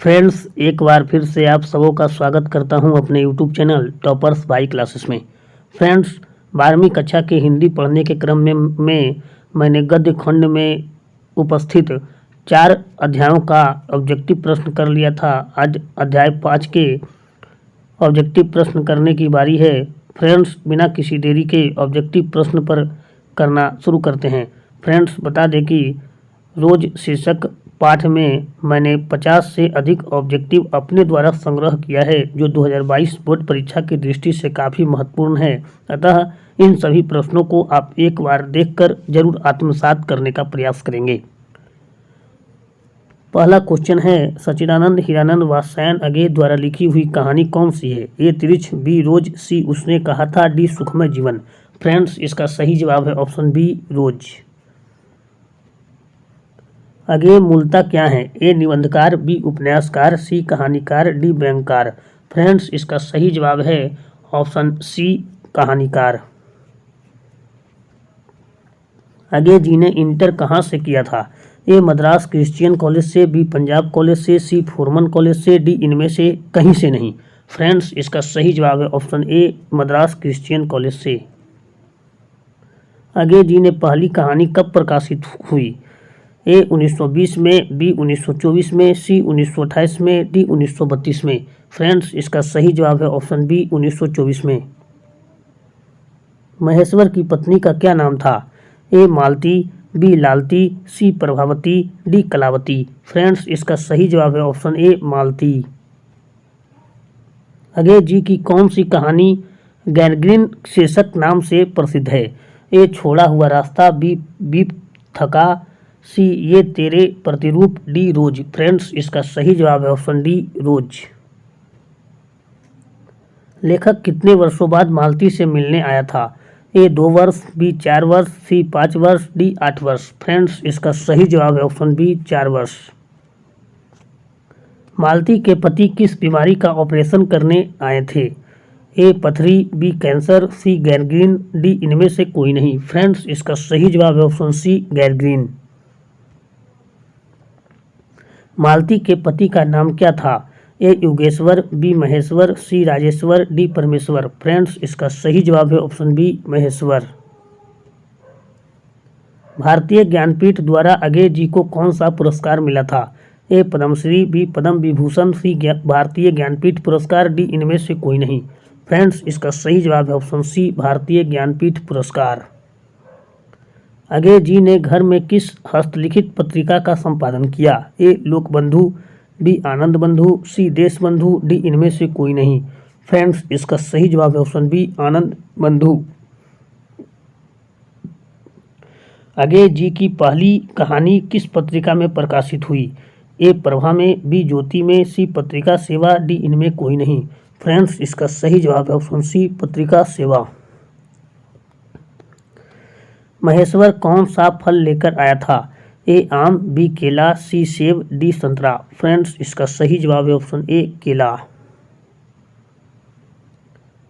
Friends, एक बार फिर से आप सबों का स्वागत करता हूं अपने YouTube channel toppers by classes में। फ्रेंड्स, 12वीं कक्षा के हिंदी पढ़ने के क्रम में मैंने गद्य खंड में उपस्थित 4 अध्यायों का ऑब्जेक्टिव प्रश्न कर लिया था। आज अध्याय 5 के ऑब्जेक्टिव प्रश्न करने की बारी है। फ्रेंड्स, बिना किसी देरी के ऑब्जेक्टिव प्रश्न पर करना शुरू करते हैं। फ्रेंड्स, बता दें कि रोज शीर्षक पाठ में मैंने 50 से अधिक ऑब्जेक्टिव अपने द्वारा संग्रह किया है, जो 2022 बोर्ड परीक्षा की दृष्टि से काफ़ी महत्वपूर्ण है। अतः इन सभी प्रश्नों को आप एक बार देखकर जरूर आत्मसात करने का प्रयास करेंगे। पहला क्वेश्चन है, सच्चिदानंद हीरानंद वात्स्यायन अगे द्वारा लिखी हुई कहानी कौन सी है? ए तिरिछ, बी रोज, सी उसने कहा था, डी सुखमय जीवन। फ्रेंड्स, इसका सही जवाब है ऑप्शन बी रोज। अगे मूलतः क्या है? ए निबंधकार, बी उपन्यासकार, सी कहानीकार, डी व्यंग्यकार। फ्रेंड्स, इसका सही जवाब है ऑप्शन सी कहानीकार। अगे जी ने इंटर कहाँ से किया था? ए मद्रास क्रिश्चियन कॉलेज से, बी पंजाब कॉलेज से, सी फोरमन कॉलेज से, डी इनमें से कहीं से नहीं। फ्रेंड्स, इसका सही जवाब है option A Madras Christian college से। अगे जी ने पहली कहानी कब प्रकाशित हुई? ए 1920 में, बी 1924 में, सी 1928 में, डी 1932 में। फ्रेंड्स, इसका सही जवाब है ऑप्शन बी 1924 में। महेश्वर की पत्नी का क्या नाम था? ए मालती, बी लालती, सी प्रभावती, डी कलावती। फ्रेंड्स, इसका सही जवाब है ऑप्शन ए मालती। अगे जी की कौन सी कहानी गैंग्रीन शीर्षक नाम से प्रसिद्ध है? ए छोड़ा हुआ रास्ता, बी थका, सी ये तेरे प्रतिरूप, डी रोज। फ्रेंड्स, इसका सही जवाब है ऑप्शन डी रोज। लेखक कितने वर्षों बाद मालती से मिलने आया था? ए 2 वर्ष, बी 4 वर्ष, सी 5 वर्ष, डी 8 वर्ष। फ्रेंड्स, इसका सही जवाब है ऑप्शन बी 4 वर्ष। मालती के पति किस बीमारी का ऑपरेशन करने आए थे? ए पथरी, बी कैंसर, सी गैंग्रीन, डी इनमें से कोई नहीं। फ्रेंड्स, इसका सही जवाब है ऑप्शन सी गैंग्रीन। मालती के पति का नाम क्या था? ए युगेश्वर, बी महेश्वर, सी राजेश्वर, डी परमेश्वर। फ्रेंड्स, इसका सही जवाब है ऑप्शन बी महेश्वर। भारतीय ज्ञानपीठ द्वारा अगे जी को कौन सा पुरस्कार मिला था? ए पद्मश्री, बी पद्म विभूषण, सी भारतीय ज्ञानपीठ पुरस्कार, डी इनमें से कोई नहीं। फ्रेंड्स, इसका सही जवाब है ऑप्शन सी भारतीय ज्ञानपीठ पुरस्कार। अगे जी ने घर में किस हस्तलिखित पत्रिका का संपादन किया? ए लोकबंधु, बी आनंद बंधु, सी देश बंधु, डी इनमें से कोई नहीं। फ्रेंड्स, इसका सही जवाब है ऑप्शन बी आनंद बंधु। अगे जी की पहली कहानी किस पत्रिका में प्रकाशित हुई? ए प्रभा में, बी ज्योति में, सी पत्रिका सेवा, डी इनमें कोई नहीं। फ्रेंड्स, इसका सही जवाब है ऑप्शन सी पत्रिका सेवा। महेश्वर कौन सा फल लेकर आया था? ए आम, बी केला, सी सेब, डी संतरा। फ्रेंड्स, इसका सही जवाब है ऑप्शन ए केला।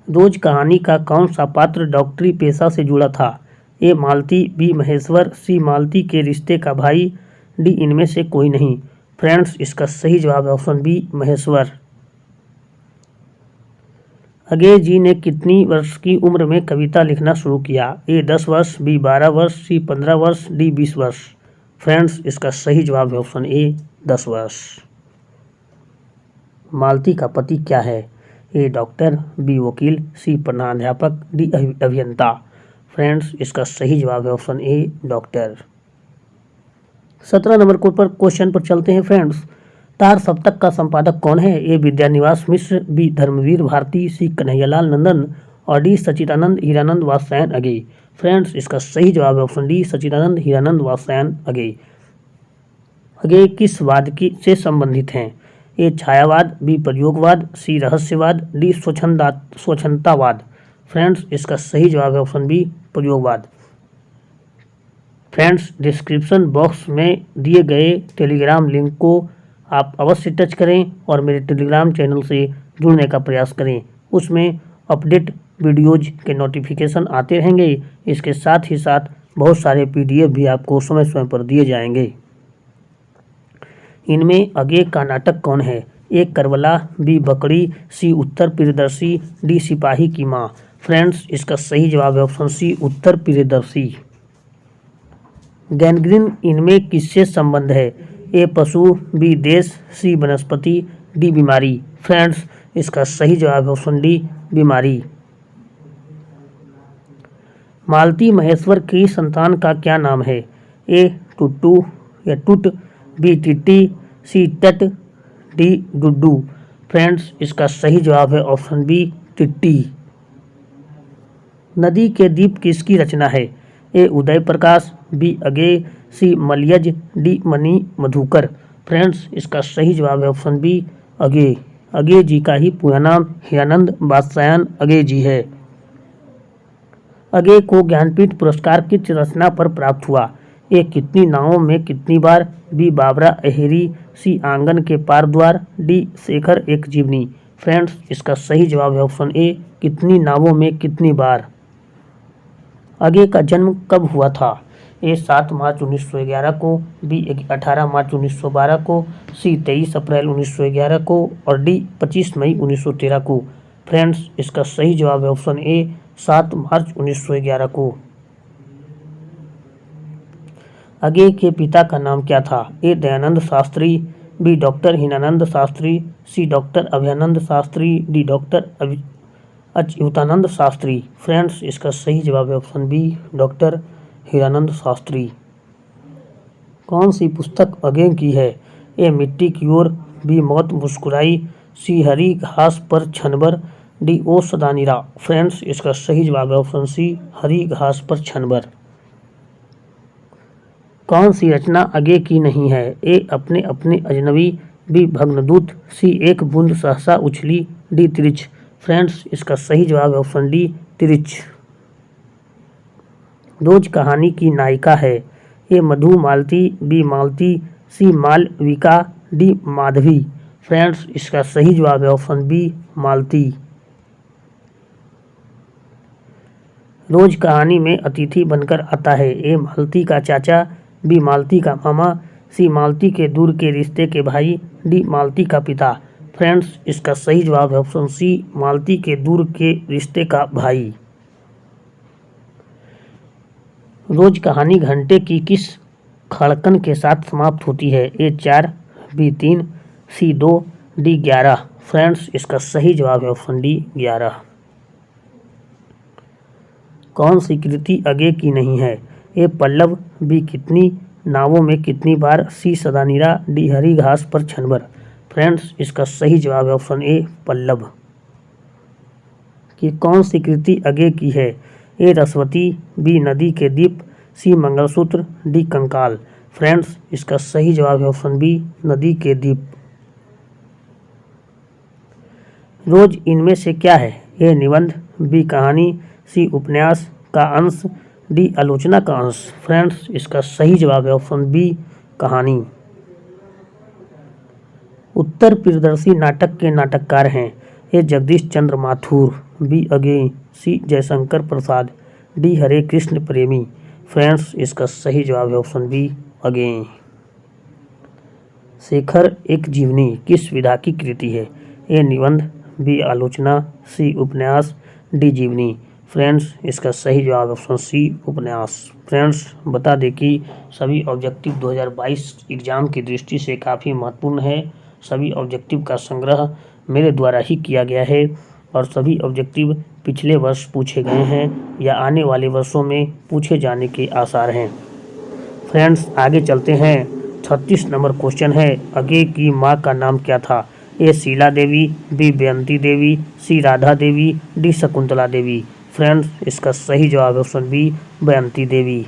रोज कहानी का कौन सा पात्र डॉक्टरी पेशा से जुड़ा था? ए मालती, बी महेश्वर, सी मालती के रिश्ते का भाई, डी इनमें से कोई नहीं। फ्रेंड्स, इसका सही जवाब है ऑप्शन बी महेश्वर। अगे जी ने कितनी वर्ष की उम्र में कविता लिखना शुरू किया? ए 10 वर्ष, बी 12 वर्ष, सी 15 वर्ष, डी 20 वर्ष। फ्रेंड्स, इसका सही जवाब है ऑप्शन ए 10 वर्ष। मालती का पति क्या है? ए डॉक्टर, बी वकील, सी प्रधानाध्यापक, डी अभियंता। फ्रेंड्स, इसका सही जवाब है option A doctor. 17 number question पर चलते हैं। फ्रेंड्स, तार सप्तक का संपादक कौन है? ए विद्यानिवास मिश्र, बी धर्मवीर भारती, सी कन्हैयालाल नंदन और डी सच्चिदानंद हीरानंद वात्स्यायन अगे। फ्रेंड्स, इसका सही जवाब है ऑप्शन डी सच्चिदानंद हीरानंद वात्स्यायन अगे। अगे किस वाद से संबंधित हैं? ए छायावाद, बी प्रयोगवाद, सी रहस्यवाद, डी स्वच्छंदतावाद। फ्रेंड्स, इसका सही जवाब है ऑप्शन बी प्रयोगवाद। फ्रेंड्स, डिस्क्रिप्शन बॉक्स में दिए गए टेलीग्राम लिंक को आप अवश्य टच करें और मेरे टेलीग्राम चैनल से जुड़ने का प्रयास करें। उसमें अपडेट वीडियोज के नोटिफिकेशन आते रहेंगे। इसके साथ ही साथ बहुत सारे PDF भी आपको समय समय पर दिए जाएंगे। इनमें अगे का नाटक कौन है? ए करबला, बी बकरी, सी उत्तर प्रियदर्शी, डी सिपाही की माँ। फ्रेंड्स, इसका सही जवाब है ऑप्शन सी उत्तर प्रियदर्शी। गैंग्रीन इनमें किससे संबंध है? ए पशु, बी देश, सी वनस्पति, डी बीमारी। फ्रेंड्स, इसका सही जवाब है ऑप्शन डी बीमारी। मालती महेश्वर की संतान का क्या नाम है? ए टुट्टू या टुट, बी टिट्टी, सी टट, डी डुड्डू। फ्रेंड्स, इसका सही जवाब है ऑप्शन बी टिट्टी। नदी के दीप किसकी रचना है? ए उदय प्रकाश, बी अगे, सी मलयज, डी मणि मधुकर। फ्रेंड्स, इसका सही जवाब है ऑप्शन बी अगे। अगे जी का ही पूरा नाम हीरानंद बादशाहन अगे जी है। अगे को ज्ञानपीठ पुरस्कार किस रचना पर प्राप्त हुआ? ए कितनी नावों में कितनी बार, बी बाबरा अहेरी, सी आंगन के पार द्वार, डी शेखर एक जीवनी। फ्रेंड्स, इसका सही जवाब है ऑप्शन ए कितनी नावों में कितनी बार। अगे का जन्म कब हुआ था? ए 7 मार्च 1911 को, बी 18 मार्च 1912 को, सी 23 अप्रैल 1911 को और डी 25 मई 1913 को। फ्रेंड्स, इसका सही जवाब है ऑप्शन ए 7 मार्च 1911 को। अगे के पिता का नाम क्या था? A Dayanand Shastri, B doctor Hinanand Shastri, C doctor Abhayanand Shastri, D doctor Achyutanand Shastri. Friends, इसका सही जवाब है option B doctor Hirananda Shastri. कौन सी पुस्तक अगे की है? ए मिट्टी की ओर, बी मौत मुस्कुराई, सी हरी घास पर छनबर, डी ओ सदानीरा। फ्रेंड्स, इसका सही जवाब है ऑप्शन सी हरी घास पर छनबर। कौन सी रचना अगे की नहीं है? ए अपने अपने अजनबी, बी भग्नदूत, सी एक बूंद सहसा उछली, डी तिरिच। फ्रेंड्स, इसका सही जवाब है ऑप्शन डी तिरिच। रोज कहानी की नायिका है? ए मधु मालती, बी मालती, सी मालविका, डी माधवी। फ्रेंड्स, इसका सही जवाब है ऑप्शन बी मालती। रोज कहानी में अतिथि बनकर आता है? ए मालती का चाचा, बी मालती का मामा, सी मालती के दूर के रिश्ते के भाई, डी मालती का पिता। फ्रेंड्स, इसका सही जवाब है ऑप्शन सी मालती के दूर के रिश्ते का भाई। रोज कहानी घंटे की किस खड़कन के साथ समाप्त होती है? ए 4, बी 3, सी 2, डी 11। फ्रेंड्स, इसका सही जवाब है ऑप्शन डी 11। कौन सी कृति अगे की नहीं है? ए पल्लव, बी कितनी नावों में कितनी बार, सी सदानीरा, डी हरी घास पर छनबर। फ्रेंड्स, इसका सही जवाब है ऑप्शन ए पल्लव। कि कौन सी कृति अगे की है? ए रसवती, बी नदी के दीप, सी मंगलसूत्र, डी कंकाल। फ्रेंड्स, इसका सही जवाब है ऑप्शन बी नदी के दीप। रोज इनमें से क्या है? ए निबंध, बी कहानी, सी उपन्यास का अंश, डी आलोचना का अंश। फ्रेंड्स, इसका सही जवाब है ऑप्शन बी कहानी। उत्तर प्रियदर्शी नाटक के नाटककार हैं? ए जगदीश चंद्र माथुर, बी अगे, सी जयशंकर प्रसाद, डी हरे कृष्ण प्रेमी। फ्रेंड्स, इसका सही जवाब है ऑप्शन बी अगे। शेखर एक जीवनी किस विधा की कृति है? ए निबंध, बी आलोचना, सी उपन्यास, डी जीवनी। फ्रेंड्स, इसका सही जवाब ऑप्शन सी उपन्यास। फ्रेंड्स, बता दें कि सभी ऑब्जेक्टिव 2022 एग्ज़ाम की दृष्टि से काफ़ी महत्वपूर्ण है। सभी ऑब्जेक्टिव का संग्रह मेरे द्वारा ही किया गया है और सभी ऑब्जेक्टिव पिछले वर्ष पूछे गए हैं या आने वाले वर्षों में पूछे जाने के आसार हैं। फ्रेंड्स, आगे चलते हैं। 36 नंबर क्वेश्चन है, अगे की माँ का नाम क्या था? ए शीला देवी, बी बेअंती देवी, सी राधा देवी, डी शकुंतला देवी। फ्रेंड्स, इसका सही जवाब है ऑप्शन बी बेअंती देवी।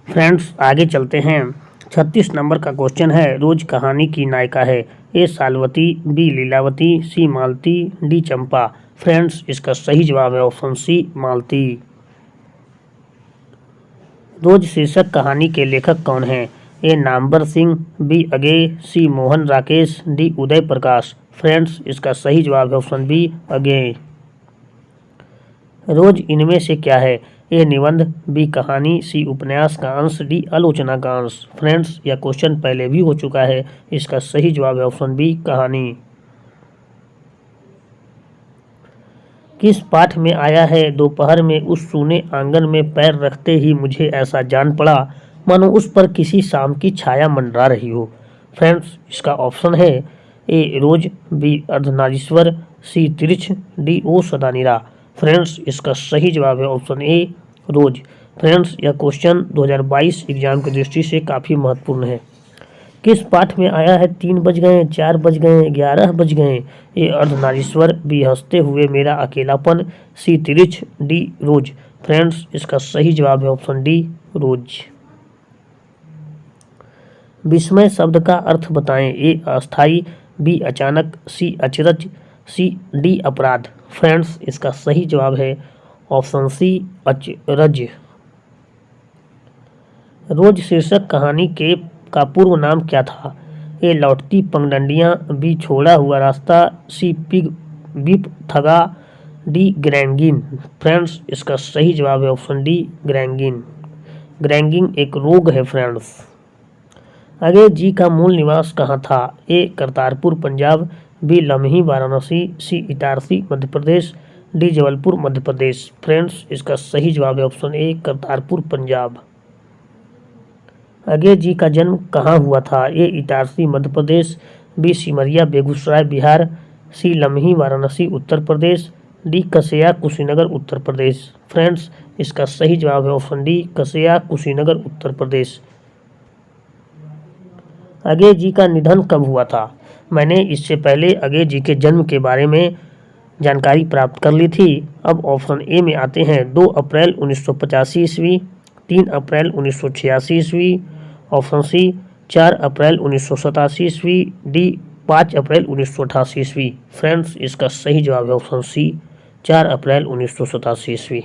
फ्रेंड्स, आगे चलते हैं। 36 नंबर का क्वेश्चन है, रोज कहानी की नायिका है? ए सालवती, बी लीलावती, सी मालती, डी चंपा। फ्रेंड्स, इसका सही जवाब है ऑप्शन सी मालती। रोज शीर्षक कहानी के लेखक कौन हैं? ए नामवर सिंह, बी अगे, सी मोहन राकेश, डी उदय प्रकाश। फ्रेंड्स, इसका सही जवाब है ऑप्शन बी अगे। रोज इनमें से क्या है? ए निबंध, बी कहानी, सी उपन्यास का अंश, डी आलोचना का अंश। फ्रेंड्स, यह क्वेश्चन पहले भी हो चुका है। इसका सही जवाब है ऑप्शन बी कहानी। किस पाठ में आया है, दोपहर में उस सूने आंगन में पैर रखते ही मुझे ऐसा जान पड़ा मानो उस पर किसी शाम की छाया मंडरा रही हो। फ्रेंड्स, इसका ऑप्शन है ए रोज, बी अर्धनारीश्वर, सी तिरछ, डी ओ सदानीरा। फ्रेंड्स, इसका सही जवाब है ऑप्शन ए रोज। फ्रेंड्स, यह क्वेश्चन 2022 एग्जाम की दृष्टि से काफ़ी महत्वपूर्ण है। किस पाठ में आया है 3 बज गए, 4 बज गए, 11 बज गए? ए अर्धनारीश्वर, बी हंसते हुए मेरा अकेलापन, सी तिरछ, डी रोज। फ्रेंड्स, इसका सही जवाब है ऑप्शन डी रोज। विस्मय शब्द का अर्थ बताएं। ए अस्थाई, बी अचानक, सी अचरज, सी डी अपराध। फ्रेंड्स, इसका सही जवाब है ऑप्शन सी अचरज। रोज शीर्षक कहानी का पूर्व नाम क्या था? ए लौटती पगडंडियाँ, बी छोड़ा हुआ रास्ता, सी पिग बिप थगा, डी ग्रैंगिन। फ्रेंड्स, इसका सही जवाब है ऑप्शन डी ग्रैंगिन। ग्रैंगिंग एक रोग है फ्रेंड्स। अजय जी का मूल निवास कहाँ था? ए करतारपुर पंजाब, बी लम्ही वाराणसी, सी इटारसी मध्य प्रदेश, डी जबलपुर मध्य प्रदेश। फ्रेंड्स, इसका सही जवाब है ऑप्शन ए करतारपुर पंजाब। अजय जी का जन्म कहाँ हुआ था? ए इटारसी मध्य प्रदेश, बी सिमरिया बेगूसराय बिहार, सी लम्ही वाराणसी उत्तर प्रदेश, डी कसया कुशीनगर उत्तर प्रदेश। फ्रेंड्स, इसका सही जवाब है ऑप्शन डी कसया कुशीनगर उत्तर प्रदेश। अजय जी का निधन कब हुआ था? मैंने इससे पहले अजय जी के जन्म के बारे में जानकारी प्राप्त कर ली थी। अब ऑप्शन ए में आते हैं। 2 अप्रैल 1985 ईस्वी, 3 अप्रैल 1986 ईस्वी, ऑप्शन सी 4 अप्रैल 1987 ईस्वी, डी 5 अप्रैल 1988 ईस्वी। फ्रेंड्स, इसका सही जवाब है ऑप्शन सी 4 अप्रैल 1987 ईस्वी।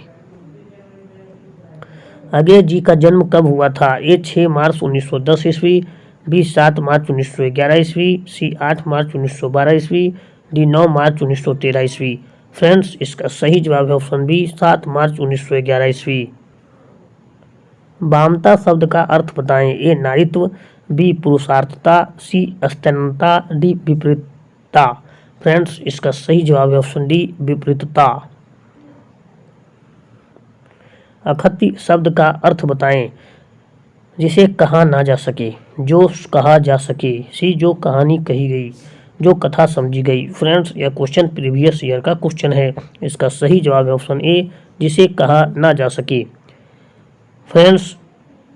अजय जी का जन्म कब हुआ था? ए 6 मार्च 1910 ईस्वी, बी 7 मार्च 1911 ईस्वी, सी 8 मार्च 1912 ईस्वी, डी 9 मार्च 1913 ईस्वी। फ्रेंड्स, इसका सही जवाब है ऑप्शन बी 7 मार्च 1911 ईस्वी। वामता शब्द का अर्थ बताएं। ए नारीत्व, बी पुरुषार्थता, सी स्तनता, डी विपरीतता। फ्रेंड्स, इसका सही जवाब है ऑप्शन डी विपरीतता। अखत्ति शब्द का अर्थ बताएं। जिसे कहा ना जा सके, जो कहा जा सके, सी जो कहानी कही गई, जो कथा समझी गई। फ्रेंड्स, यह क्वेश्चन प्रीवियस ईयर का क्वेश्चन है। इसका सही जवाब है ऑप्शन ए जिसे कहा ना जा सके। फ्रेंड्स,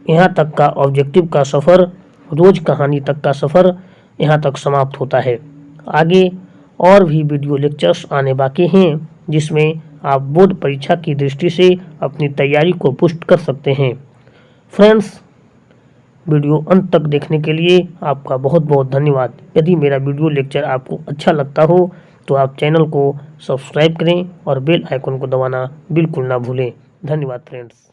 यहाँ तक का ऑब्जेक्टिव का सफ़र, रोज कहानी तक का सफ़र यहाँ तक समाप्त होता है। आगे और भी वीडियो लेक्चर्स आने बाकी हैं जिसमें आप बोर्ड परीक्षा की दृष्टि से अपनी तैयारी को पुष्ट कर सकते हैं। फ्रेंड्स, वीडियो अंत तक देखने के लिए आपका बहुत बहुत धन्यवाद। यदि मेरा वीडियो लेक्चर आपको अच्छा लगता हो तो आप चैनल को सब्सक्राइब करें और बेल आइकन को दबाना बिल्कुल ना भूलें। धन्यवाद फ्रेंड्स।